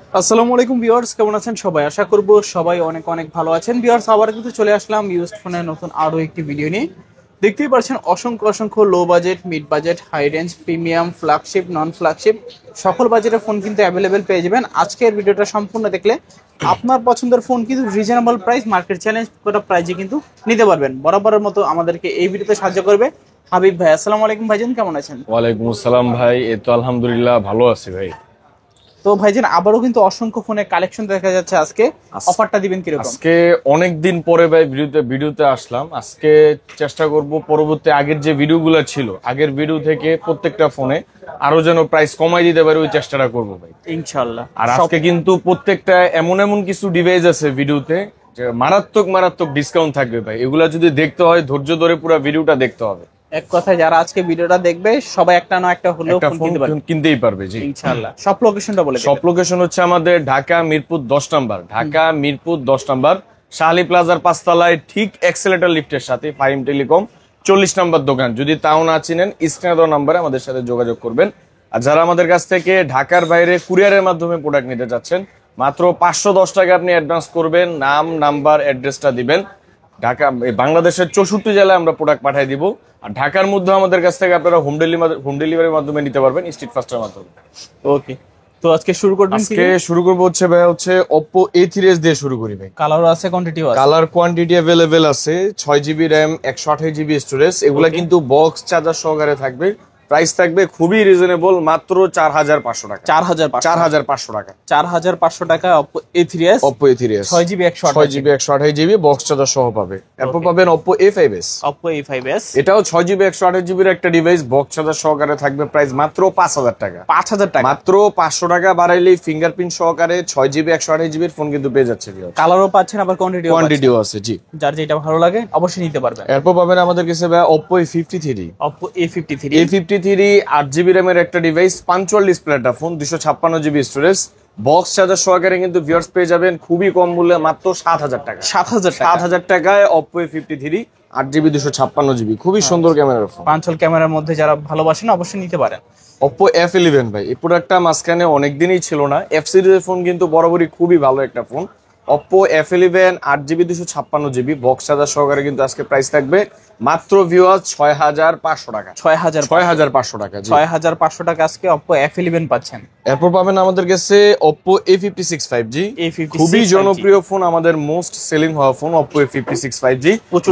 আসসালামু আলাইকুম ভিউয়ার্স, কেমন আছেন সবাই? আশা করব সবাই অনেক অনেক ভালো আছেন। ভিউয়ার্স, আবার কিন্তু চলে আসলাম ইউজড ফোনের নতুন আরো একটি ভিডিও নিয়ে। দেখতেই পাচ্ছেন অসংখ্য অসংখ্য low budget, mid budget, high range, premium, flagship, non flagship সকল বাজেটের ফোন কিন্তু অ্যাভেলেবেল পেয়ে যাবেন। আজকের ভিডিওটা সম্পূর্ণ দেখলে আপনার পছন্দের ফোন কিন্তু রিজনেবল প্রাইস, মার্কেট চ্যালেঞ্জ করা প্রাইসে কিন্তু নিতে পারবেন। বরাবরের মতো আমাদেরকে এই ভিডিওতে সাহায্য করবে হাবিব ভাই। আসসালামু আলাইকুম ভাইজান, কেমন আছেন? ওয়ালাইকুম আসসালাম ভাই, এই তো আলহামদুলিল্লাহ ভালো আছি ভাই। তো ভাইজান, আবারও কিন্তু অসংখ্য ফোনের কালেকশন দেখা যাচ্ছে। আজকে অফারটা দিবেন কিরকম? আজকে অনেক দিন পরে ভাই ভিডিওতে আসলাম। আজকে চেষ্টা করব পরবর্তী আগের যে ভিডিওগুলো ছিল, আগের ভিডিও থেকে প্রত্যেকটা ফোনে আরো যেন প্রাইস কমাই দিতে পারি, ওই চেষ্টাটা করবো ভাই ইনশাআল্লাহ। আর আজকে কিন্তু প্রত্যেকটা এমন এমন কিছু ডিভাইস আছে ভিডিওতে যে মারাত্মক মারাত্মক ডিসকাউন্ট থাকবে ভাই। এগুলা যদি দেখতে হয় ধৈর্য ধরে পুরো ভিডিওটা দেখতে হবে। এক কথায় যারা আজকে ভিডিওটা দেখবে সবাই একটা না একটা হলেও একটা ফোন ফোন কিনতে পারবে কিনতেই পারবে জি ইনশাআল্লাহ। সব লোকেশনটা বলে সব দিবেন। লোকেশন হচ্ছে আমাদের ঢাকা মিরপুর 10 নাম্বার, ঢাকা মিরপুর 10 নাম্বার, শাহলি প্লাজার 5 তলায় ঠিক এক্সেলেটর লিফটের সাথে ফাইম টেলিকম 40 নাম্বার দোকান। যদি তাও না চিনেন স্ক্রিনে দেওয়া নাম্বারে আমাদের সাথে যোগাযোগ করবেন। আর যারা আমাদের কাছ থেকে ঢাকার বাইরে কুরিয়ারের মাধ্যমে প্রোডাক্ট নিতে যাচ্ছেন, মাত্র 510 টাকা আপনি অ্যাডভান্স করবেন, নাম নাম্বার অ্যাড্রেসটা দিবেন। ঢাকা বাংলাদেশের 64 জেলায় আমরা প্রোডাক্ট পাঠিয়ে দিব। আর ঢাকার মধ্যে আমাদের কাছ থেকে আপনারা হোম ডেলিভারির মাধ্যমে নিতে পারবেন, স্ট্রিট ফাস্টের মাধ্যমে। ওকে, তো আজকে শুরু করবেন। আজকে শুরু করবো হচ্ছে ভাই হচ্ছে Oppo A3s দিয়ে শুরু করি ভাই। কালারও আছে, কোয়ান্টিটিও আছে। কালার কোয়ান্টিটি অ্যাভেলেবেল আছে, 6GB র্যাম, 128GB স্টোরেজ। এগুলা কিন্তু বক্স চার্জার সহকারে থাকবে। প্রাইস থাকবে খুবই রিজনেবল, মাত্র 4500 টাকা। 4500 টাকা। 4500 টাকা Oppo A3s, Oppo A3s 6GB 6GB 128GB box charger সহ পাবে। এরপর পাবেন Oppo A5s। Oppo A5s এটাও 6GB 128GB এর একটা ডিভাইস, বক্স চার্জার সহকারে থাকবে। প্রাইস মাত্র 5000 টাকা। 5000 টাকা মাত্র 500 টাকা বাড়াইলেই ফিঙ্গারপ্রিন্ট সহকারে 6GB 128GB এর ফোন কিন্তু পেয়ে যাচ্ছে। কালারও পাচ্ছেন, আবার কোয়ান্টিটিও আছে জি। যার যেটা ভালো লাগে অবশ্যই নিতে পারবেন। এরপর পাবেন আমাদের কাছে ভাই Oppo A53। Oppo A53 8GB র্যামের একটা ডিভাইস, 5 ডিসপ্লে একটা phone, 256GB storage, box charger সহকারে কিন্তু ভিউয়ার্স পেয়ে যাবেন খুবই কম মূল্যে, মাত্র 7000 টাকা। 7000 টাকায় Oppo A53 8GB 256GB, খুবই সুন্দর ক্যামেরার ফোন। পাঁচল ক্যামেরার মধ্যে যারা ভালোবাসেন অবশ্যই নিতে পারেন। Oppo F11 ভাই, এই প্রোডাক্টটা মাঝখানে অনেকদিনই ছিল না। F সিরিজের ফোন কিন্তু বরাবরই খুবই ভালো একটা phone. Oppo F11 8GB 256GB box charger সহকারে কিন্তু আজকে প্রাইস থাকবে মাত্র ভিউয়ার্স 6500 টাকা। 6500 টাকা জি। 6500 টাকা আজকে Oppo F11 পাচ্ছেন। এরপর পাবেন আমাদের কাছে Oppo A56 5G, A56 খুবই জনপ্রিয় ফোন, আমাদের মোস্ট সেলিং হওয়া ফোন Oppo A56 5G।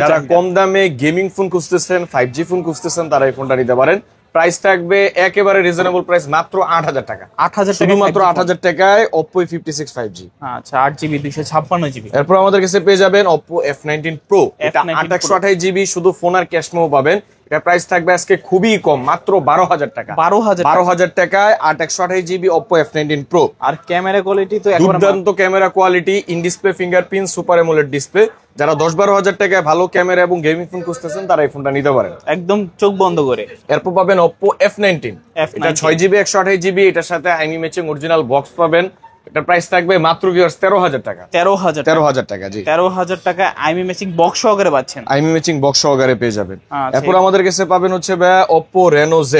যারা কম দামে গেমিং ফোন খুঁজতেছেন, 5G ফোন খুঁজতেছেন, তারা এই ফোনটা নিতে পারেন। প্রাইস থাকবে একেবারে রিজনেবল প্রাইস, মাত্র 8000 টাকা। 8000 টাকা, শুধুমাত্র 8000 টাকায় Oppo A56 5G। আচ্ছা, 8GB 256GB। এরপর আমাদের কাছে পেয়ে যাবেন Oppo F19 Pro, এটা 828GB শুধু ফোন আর ক্যাশ মেমো পাবেন। এটা প্রাইস থাকবে আজকে খুবই কম, মাত্র 12000 টাকা। 12000 টাকায় 828GB Oppo F19 Pro। আর ক্যামেরা কোয়ালিটি তো একদম দুর্দান্ত camera quality, in display fingerprint, super AMOLED display. যারা 10-12 হাজার টাকায় ভালো ক্যামেরা এবং গেমিং ফোন খুঁজতেছেন, তারা এই ফোনটা নিতে পারেন একদম চোখ বন্ধ করে। এরপর পাবেন Oppo F19, এটা 6GB 128GB, এটার সাথে আইমি ম্যাচিং অরিজিনাল বক্স পাবেন। এটার প্রাইস থাকবে মাত্র ভিউয়ার্স 13000 টাকা। 13000 টাকা জি। 13000 টাকা আইমি ম্যাচিং বক্স সহকারে পাচ্ছেন। আইমি ম্যাচিং বক্স সহকারে পেয়ে যাবেন। এরপর আমাদের কাছে পাবেন হচ্ছে ভাই Oppo Reno Z।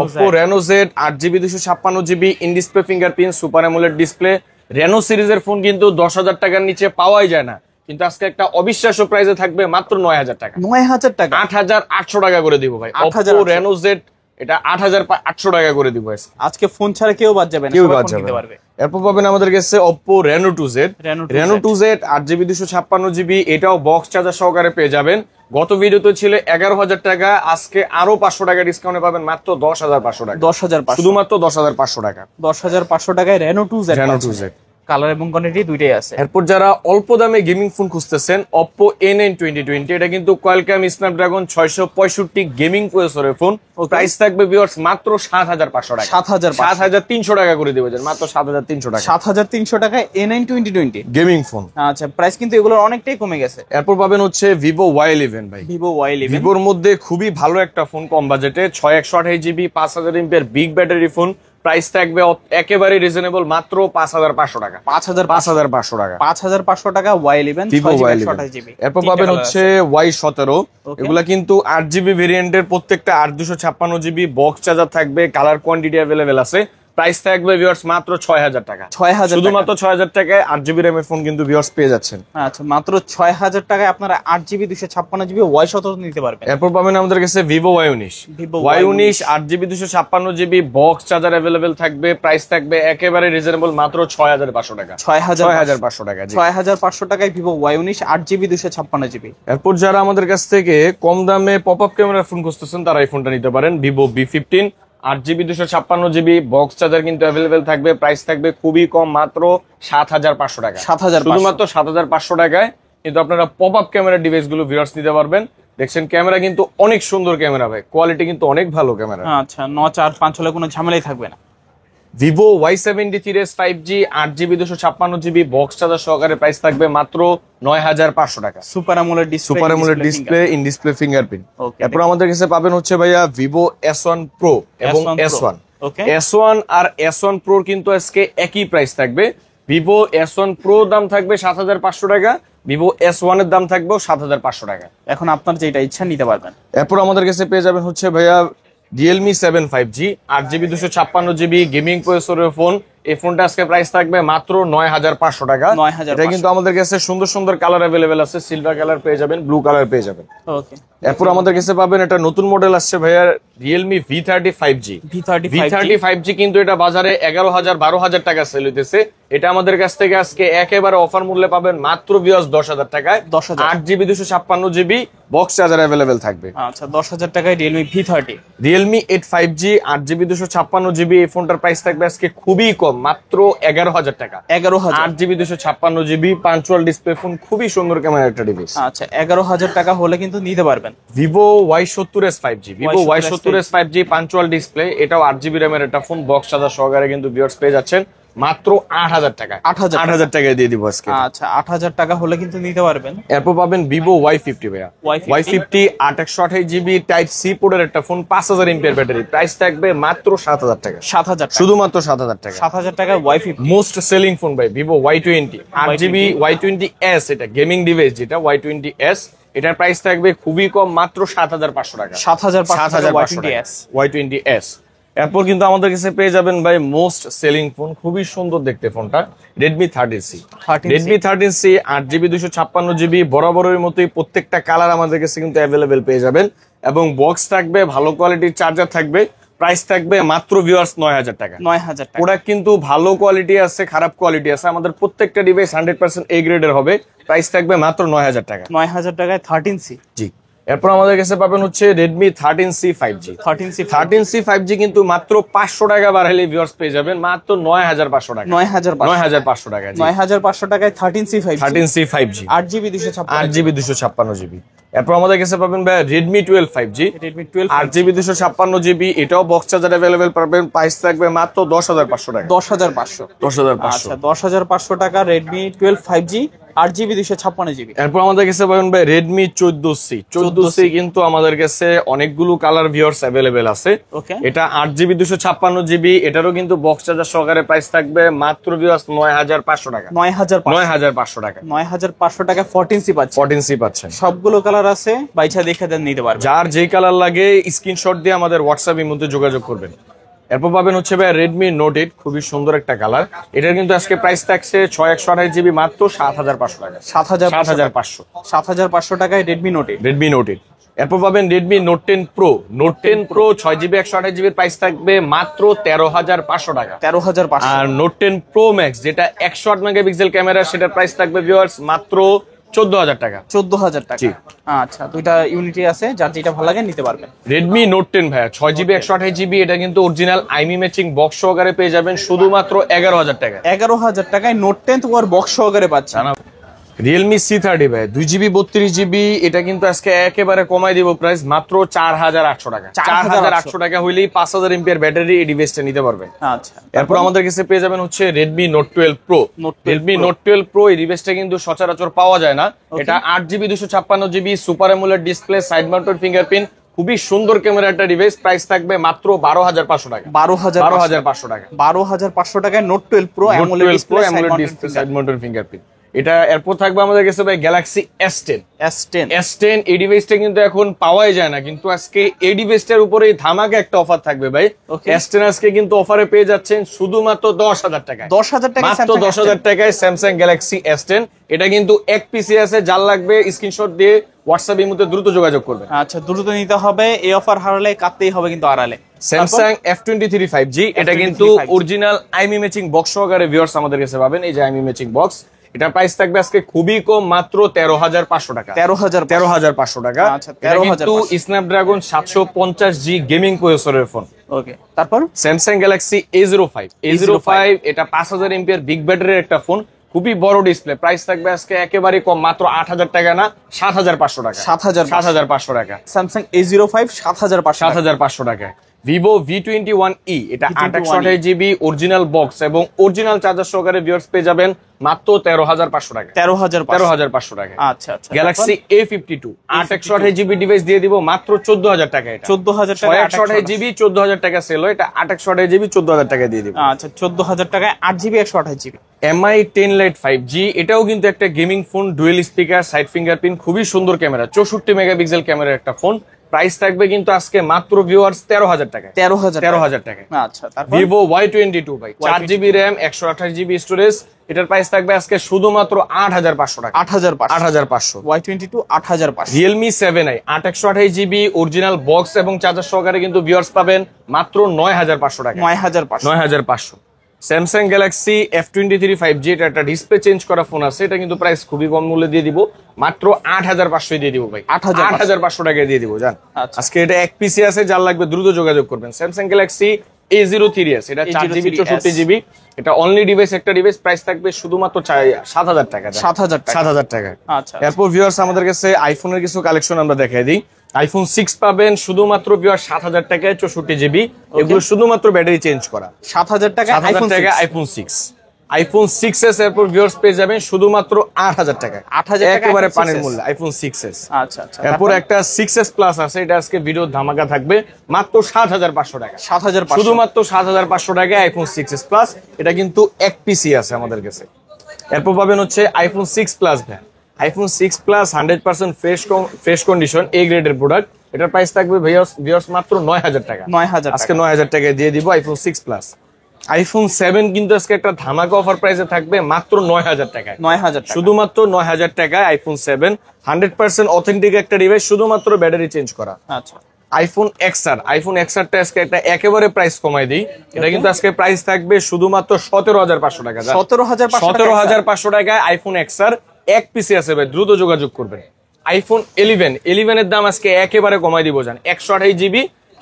Oppo Reno Z 8GB 256GB, in display fingerprint, super AMOLED display. Reno সিরিজের ফোন কিন্তু 10000 টাকার নিচে পাওয়াই যায় না, কিন্তু আজকে একটা অবিশ্বাস্য প্রাইসে থাকবে মাত্র 9000 টাকা। 9000 টাকা, 8800 টাকা করে দিব ভাই। Oppo Reno Z এটা 8800 টাকা করে দিব আজকে। ফোন ছাড়া কেউ বাদ যাবে না, কেউ বাদ যাবে না। এরপর পাবেন আমাদের কাছে Oppo Reno 2Z। Reno 2Z 8GB 256GB, এটাও বক্স চার্জার সহকারে পেয়ে যাবেন। গত ভিডিওতে ছিল 11000 টাকা, আজকে আরো 500 টাকা ডিসকাউন্টে পাবেন মাত্র 10500 টাকা। 10500, শুধুমাত্র 10500 টাকা। 10500 টাকায় Reno 2Z। Reno 2Z colour এবং কোয়ান্টিটি দুইটাই আছে। এরপর যারা অল্প দামে গেমিং ফোন খুঁজতেছেন, Oppo A9 2020, এটা কিন্তু Qualcomm Snapdragon 665 গেমিং প্রসেসরের ফোন। প্রাইস থাকবে ভিউয়ার্স মাত্র 7500 টাকা। 7300 টাকা করে দিবেন, মাত্র 7300 টাকা। 7300 টাকায় A9 2020 গেমিং ফোন। আচ্ছা, প্রাইস কিন্তু এগুলোর অনেকটাই কমে গেছে। এরপর পাবেন হচ্ছে Vivo Y11 ভাই। Vivo Y11 ভিভোর মধ্যে খুবই ভালো একটা ফোন, কম বাজেটে, 6128GB 5000 mAh big battery phone. Price থাকবে একেবারে রিজনেবল, মাত্র 5500 টাকা। 5500 টাকা। 5500 টাকা Y11 Vivo Y11। এরপর পাবেন হচ্ছে Y17। এগুলা কিন্তু 8GB ভেরিয়েন্টের, প্রত্যেকটা 8256GB বক্স চার্জার থাকবে, কালার কোয়ান্টিটি অ্যাভেলেবেল আছে। প্রাইস থাকবে ভিউয়ার্স মাত্র 6000 টাকা। 6000 শুধুমাত্র 6000 টাকায় 8GB RAM এর ফোন কিন্তু ভিউয়ার্স পেয়ে যাচ্ছেন। আচ্ছা, মাত্র 6000 টাকায় আপনারা 8GB 256GB Y17 নিতে পারবেন। এরপর পাবেন আমাদের কাছে Vivo Y19। Vivo Y19 8GB 256GB box charger available থাকবে, প্রাইস থাকবে একেবারে রিজনেবল মাত্র 6500 টাকা। 6500 টাকা। 6500 টাকায় Vivo Y19 8GB 256GB। এরপর যারা আমাদের কাছ থেকে কম দামে পপআপ ক্যামেরার ফোন খুঁজতেছেন তারা এই ফোনটা নিতে পারেন। Vivo V15 8GB 256GB box charger কিন্তু अवेलेबल থাকবে, প্রাইস থাকবে খুবই কম মাত্র 7500 টাকা। 7500 শুধুমাত্র 7500 টাকায় কিন্তু আপনারা পপআপ ক্যামেরা ডিভাইস গুলো ভিউয়ার্স নিতে পারবেন। দেখছেন ক্যামেরা কিন্তু অনেক সুন্দর ক্যামেরা ভাই, কোয়ালিটি কিন্তু অনেক ভালো ক্যামেরা। আচ্ছা, নচ আর পাঁচ হলে কোনো ঝামেলাই থাকবে না। Vivo Y73s 5G 8GB 256GB box charger সহকারে প্রাইস থাকবে মাত্র 9500 টাকা। Super AMOLED display in display fingerprint. Okay. এরপর আমাদের কাছে পাবেন হচ্ছে ভাইয়া Vivo S1 Pro এবং S1 Pro। S1। Okay. S1 আর S1 Pro কিন্তু আজকে একই প্রাইস থাকবে। Vivo S1 Pro দাম থাকবে 7500 টাকা, Vivo S1 এর দাম থাকবে 7500 টাকা। এখন আপনার যেটা ইচ্ছা নিতে পারবেন। এরপর আমাদের কাছে পেয়ে যাবেন হচ্ছে ভাইয়া Realme 7 5G 8GB 256GB gaming প্রসেসরের ফোন। এই ফোনটা আজকে প্রাইস থাকবে মাত্র 9500 টাকা। 9500 এটা কিন্তু আমাদের কাছে সুন্দর সুন্দর কালার अवेलेबल আছে, সিলভার কালার পেয়ে যাবেন, ব্লু কালার পেয়ে যাবেন। ওকে। এরপর আমাদের কাছে পাবেন এটা নতুন মডেল আসছে ভাইয়া Realme V30 5G। V30 5G কিন্তু এটা বাজারে 11000 12000 টাকা সেল হইতেছে। এটা আমাদের কাছ থেকে আজকে একেবারে অফার মূল্যে পাবেন মাত্র ভিউয়ার্স 10000 টাকায়। 10000 8GB 256GB box charger available থাকবে। আচ্ছা, 10000 টাকায় Realme V30। Realme 8 5G 8GB 256GB এই ফোনটার প্রাইস থাকবে আজকে খুবই কম মাত্র 11000 টাকা। 11000 8GB 256GB punctual display phone, খুবই সুন্দর ক্যামেরা একটা ডিভাইস। আচ্ছা, 11000 টাকা হলে কিন্তু নিতে পারবেন। Vivo Y70s 5G Vivo Y70s 5G punctual display, এটাও 8GB RAM এর একটা ফোন, বক্স চার্জার সহকারে কিন্তু ভিউয়ার্স পেয়ে যাচ্ছেন মাত্র 8000 টাকা। 8000 টাকায় দিয়ে দিব আজকে। আচ্ছা, 8000 টাকা হলে কিন্তু নিতে পারবেন। এরপর পাবেন Vivo Y50 ভাইয়া। Y50 828GB টাইপ সি পোর্টের একটা ফোন, 5000 mAh ব্যাটারি, প্রাইস থাকবে মাত্র 7000 টাকা। 7000 টাকা। শুধুমাত্র 7000 টাকা। 7000 টাকায় Y50 মোস্ট সেলিং ফোন ভাই Vivo Y20 8GB Y20s, এটা গেমিং ডিভাইস যেটা Y20s, এটার প্রাইস থাকবে খুবই কম মাত্র 7500 টাকা। 7500 Y20s। এরপর কিন্তু আমাদের কাছে পেয়ে যাবেন ভাই মোস্ট সেলিং ফোন, খুবই সুন্দর দেখতে ফোনটা, Redmi 13C। Redmi 13C 8GB 256GB বরাবরের মতোই প্রত্যেকটা কালার আমাদের কাছে কিন্তু অ্যাভেলেবেল পেয়ে যাবেন, এবং বক্স থাকবে, ভালো কোয়ালিটির চার্জার থাকবে, প্রাইস থাকবে মাত্র ভিউয়ার্স 9000 টাকা। 9000 টাকা। প্রোডাক্ট কিন্তু ভালো কোয়ালিটি আছে, খারাপ কোয়ালিটি আছে, আমাদের প্রত্যেকটা ডিভাইস 100% A গ্রেডের হবে, প্রাইস থাকবে মাত্র 9000 টাকা। 9000 টাকায় 13C। জি। এরপর আমাদের কাছে পাবেন হচ্ছে Redmi 13C 5G। 13C 5G কিন্তু মাত্র 500 টাকা বাড়াইলে ভিউয়ার্স পেয়ে যাবেন মাত্র 9500 টাকা। 9500 টাকা। 9500 টাকায় 13C 5G 8GB 256GB। এরপর আমাদের কাছে পাবেন ভাই Redmi 12 5G 8GB 256GB, এটাও বক্স চার্জার अवेलेबल পাবেন, প্রাইস থাকবে মাত্র 10500 টাকা। 10500। আচ্ছা, 10500 টাকা Redmi 12 5G 8GB 256GB। এরপর আমাদের কাছে পাবেন ভাই Redmi 14C। 14C কিন্তু আমাদের কাছে অনেকগুলো কালার ভিউয়ার্স अवेलेबल আছে। এটা 8GB 256GB, এটারও কিন্তু বক্স চার্জার সহকারে প্রাইস থাকবে মাত্র ভিউয়ার্স 9500 টাকা। 9500 টাকা। 9500 টাকা 14C পাচ্ছেন। 14C পাচ্ছেন। সবগুলো কালার আছে, বাইছা দেখে দেন নিতে পারবেন। যার যেই কালার লাগে স্ক্রিনশট দিয়ে আমাদের হোয়াটসঅ্যাপের মধ্যে যোগাযোগ করবেন। এরপর পাবেন হচ্ছে ভাই Redmi Note 8, খুবই সুন্দর একটা কালার, এটার কিন্তু আজকে প্রাইস থাকছে 6128GB মাত্র 7500 টাকা। 7500 টাকায় Redmi Note 8। Redmi Note 8। এরপর পাবেন Redmi Note 10 Pro। Note 10 Pro 6GB 128GB price থাকবে মাত্র 13500 টাকা। 13500। আর Note 10 Pro Max যেটা 108 মেগাপিক্সেল ক্যামেরা, সেটার প্রাইস থাকবে ভিউয়ার্স মাত্র 14000 টাকা। 14000 টাকা। আচ্ছা, দুইটা ইউনিটি আছে, যার যেটা ভালো লাগে নিতে পারবেন। Redmi Note 10 ভাইয়া 6GB 128GB, এটা কিন্তু অরিজিনাল আইমি ম্যাচিং বক্স সহকারে পেয়ে যাবেন শুধুমাত্র 11000 টাকা। 11000 টাকায় Note 10 ওর বক্স সহকারে পাচ্ছেন। Realme C30 ভাই 2GB 32GB, এটা কিন্তু আজকে একেবারে কমাই দিব প্রাইস মাত্র 4800 টাকা। 4800 টাকা হইলেই 5000 mAh ব্যাটারি এই ডিভাইসটা নিতে পারবেন। আচ্ছা, এরপর আমাদের কাছে পেয়ে যাবেন হচ্ছে Redmi Note 12 Pro। Redmi Note 12 Pro এই ডিভাইসটা কিন্তু সচরাচর পাওয়া যায় না। এটা 8GB 256GB super AMOLED display, side mounted fingerprint, খুবই সুন্দর ক্যামেরা একটা ডিভাইস, প্রাইস থাকবে মাত্র 12500 টাকা। 12500 টাকা। 12500 টাকায় Note 12 Pro AMOLED display, side mounted fingerprint. এটা এরপর থাকবে আমাদের কাছে ভাই গ্যালাক্সি S10। S10 S10 এই ডিভাইসটা কিন্তু এখন পাওয়াই যায় না, কিন্তু আজকে এই ডিভাইসটার উপরে ধামাকা একটা অফার থাকবে ভাই। Okay. S10 আজকে কিন্তু অফারে পেয়ে যাচ্ছেন শুধুমাত্র 10,000 টাকায়। 10,000 টাকা মাত্র 10,000 টাকায় স্যামসাং গ্যালাক্সি S10। এটা কিন্তু এক পিসি আছে, যার লাগবে স্ক্রিনশট দিয়ে হোয়াটসঅ্যাপ এর মধ্যে দ্রুত যোগাযোগ করবে। আচ্ছা, দ্রুত নিতে হবে, এই অফার হারালে কাটতেই হবে কিন্তু আড়ালে। স্যামসাং F23 5G, এটা কিন্তু অরিজিনাল আইমি ম্যাচিং বক্স সহকারে ভিউয়ার্স আমাদের কাছে পাবেন। এই যে আইমি ম্যাচিং বক্স, এটা প্রাইস থাকবে আজকে খুবই কম, মাত্র 13,500 টাকা। 13,500 টাকা। আচ্ছা, এটা কিন্তু স্ন্যাপড্রাগন 750G গেমিং প্রসেসরের ফোন। ওকে, তারপর স্যামসাং গ্যালাক্সি A05 এটা 5000 এমপিআর বিগ ব্যাটারির একটা ফোন, খুবই বড় ডিসপ্লে। প্রাইস থাকবে আজকে একেবারে কম, মাত্র 8,000 টাকা না, 7,500 টাকা। 7,500 টাকা। স্যামসাং A05 7,500 টাকা। ভিভো V21e, এটা 28GB অরিজিনাল বক্স এবং অরিজিনাল চার্জার সহকারে ভিউয়ার্স পেয়ে যাবেন মাত্র 13,500 টাকা। 13,500 টাকা। আচ্ছা আচ্ছা। গ্যালাক্সি A52 828GB ডিভাইস দিয়ে দিব মাত্র 14,000 টাকা। এটা 14,000 টাকা। 128GB 14,000 টাকা সেল হয়, এটা 828GB 14,000 টাকা দিয়ে দিব। আচ্ছা, 14,000 টাকায় 8GB 128GB। MI 10 Lite 5G, এটাও কিন্তু একটা gaming phone, dual speaker, side fingerprint, খুবই সুন্দর ক্যামেরা, 64 মেগাপিক্সেল ক্যামেরার একটা ফোন। প্রাইস থাকবে কিন্তু আজকে মাত্র ভিউয়ার্স 13,000 টাকা। 13,000 টাকা। আচ্ছা, তারপর ভিভো Y22 ভাই, 4GB র্যাম 128GB স্টোরেজ, এটার প্রাইস থাকবে আজকে শুধুমাত্র 8,500 টাকা। 8,500। Y22 8,500। Realme 7i 828GB original box এবং চার্জার সহকারে কিন্তু ভিউয়ার্স পাবেন মাত্র 9,500 টাকা। 9,500। স্যামসাং গ্যালাক্সি F23 5G, এটা একটা ডিসপ্লে চেঞ্জ করা ফোন আছে, এটা কিন্তু প্রাইস খুবই কম মূল্যে দিয়ে দিব, মাত্র 8,500 দিয়ে দিব ভাই। 8,500 টাকায় দিয়ে দিব জান। আজকে এটা এক পিসি আছে, যার লাগবে দ্রুত যোগাযোগ করবেন। স্যামসাং গ্যালাক্সি A03s, এটা 4GB 64GB, এটা অনলি ডিভাইস, একটা ডিভাইস, প্রাইস থাকবে শুধুমাত্র 7,000 টাকা। 7,000 টাকা। আচ্ছা, এরপর ভিউয়ার্স আমাদের কাছে আইফোনের কিছু কালেকশন আমরা দেখাই দিই। আইফোন 6 পাবেন শুধুমাত্র ভিউয়ার 7,000 টাকায় 64GB, এগুলো শুধুমাত্র ব্যাটারি চেঞ্জ করা। 7,000 টাকা আইফোন 6। আইফোন 6s এরপর ভিউয়ার্স পেয়ে যাবেন শুধুমাত্র 8,000 টাকায়। 8,000 টাকা একেবারে পানির মূল্য আইফোন 6s। আচ্ছা আচ্ছা। এরপর একটা 6s প্লাস আছে, এটা আজকে ভিডিও ধামাকা থাকবে, মাত্র 7,500 টাকা। 7,500, শুধুমাত্র 7,500 টাকায় আইফোন 6s প্লাস। এটা কিন্তু এক পিসি আছে আমাদের কাছে। এরপর পাবেন হচ্ছে আইফোন 6 প্লাস ভ্যান। IPhone 6 plus 100% fresh condition, A গ্রেডের প্রোডাক্ট। এটার প্রাইস থাকবে ভিউয়ার্স মাত্র 9,000 টাকা। 9,000 আজকে 9,000 টাকায় দিয়ে দিব আইফোন 6 প্লাস। আইফোন 7 কিন্তু আজকে একটা ধামাকা অফার প্রাইসে থাকবে মাত্র 9,000 টাকায়। 9,000 টাকা। শুধুমাত্র 9,000 টাকায় আইফোন 7 100% অথেন্টিক একটা ডিভাইস, শুধুমাত্র ব্যাটারি চেঞ্জ করা। আচ্ছা। আইফোন XR টা আজকে একটা একেবারে প্রাইস কমাই দিই, এটা কিন্তু আজকে প্রাইস থাকবে শুধুমাত্র 17,500 টাকা। 17,500 টাকায় আইফোন XR এক পিসি আছে ভাই, দ্রুত যোগাযোগ করবেন। আইফোন 11 এর দাম আজকে একেবারে কমাই দিব জান, 128GB,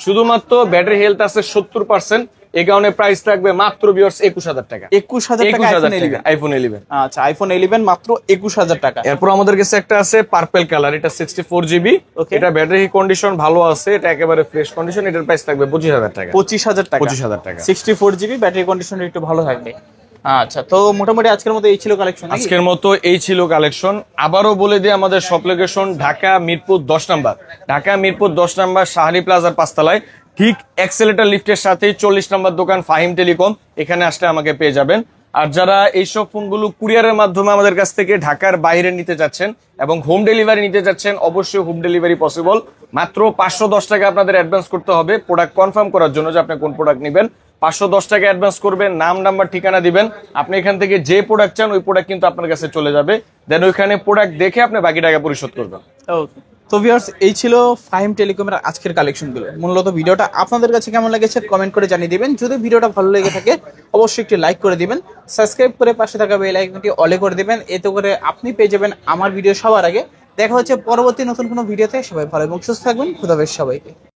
শুধুমাত্র ব্যাটারি হেলথ আছে 70%, এই কারণে প্রাইস থাকবে মাত্র ভিউয়ার্স 21,000 টাকা। 21,000 টাকা আইফোন 11। আচ্ছা, আইফোন 11 মাত্র 21,000 টাকা। এরপর আমাদের কাছে একটা আছে পার্পল কালার, এটা 64GB, এটা ব্যাটারি কন্ডিশন ভালো আছে, এটা একেবারে ফ্রেশ কন্ডিশন, এটার প্রাইস থাকবে 25,000 টাকা। 25,000 টাকা। 25,000 টাকা। 64GB ব্যাটারি কন্ডিশন একটু ভালো থাকবে। আচ্ছা, তো মোটামুটি আজকের মতো এই ছিল কালেকশন। আজকের মতো এই ছিল কালেকশন। আবারও বলে দিই আমাদের shop location Dhaka Mirpur 10 number. Dhaka Mirpur 10 number Shahri প্লাজার 5 তলায়, ঠিক এক্সেলেটর লিফটের সাথে 40 নাম্বার দোকান ফাহিম টেলিকম, এখানে আসলে আমাকে পেয়ে যাবেন। আর যারা এইসব ফোনগুলো কুরিয়ারের মাধ্যমে আমাদের কাছ থেকে ঢাকার বাইরে নিতে যাচ্ছেন এবং হোম ডেলিভারি নিতে যাচ্ছেন, অবশ্যই হোম ডেলিভারি পসিবল। মাত্র 510 টাকা আপনাদের অ্যাডভান্স করতে হবে প্রোডাক্ট কনফার্ম করার জন্য যে আপনি কোন প্রোডাক্ট নেবেন। 510 টাকা অ্যাডভান্স করবেন, নাম নাম্বার ঠিকানা দিবেন, আপনি এখান থেকে যে প্রোডাক্ট চান ওই প্রোডাক্ট কিন্তু আপনার কাছে চলে যাবে। দেন ওইখানে প্রোডাক্ট দেখে আপনি বাকি টাকা পরিশোধ করবেন। ওকে, তো ভিউয়ার্স এই ছিল ফাহিম টেলিকমের আজকের কালেকশনগুলো। মূলত ভিডিওটা আপনাদের কাছে কেমন লেগেছে কমেন্ট করে জানিয়ে দিবেন। যদি ভিডিওটা ভালো লেগে থাকে অবশ্যই একটি লাইক করে দিবেন, সাবস্ক্রাইব করে পাশে থাকা বেল আইকনটি অলে করে দিবেন, এতে করে আপনি পেয়ে যাবেন আমার ভিডিও সবার আগে। দেখা হচ্ছে পরবর্তী নতুন কোনো ভিডিওতে। সবাই ভালো এবং সুস্থ থাকবেন। খুদা হাফেজ সবাইকে।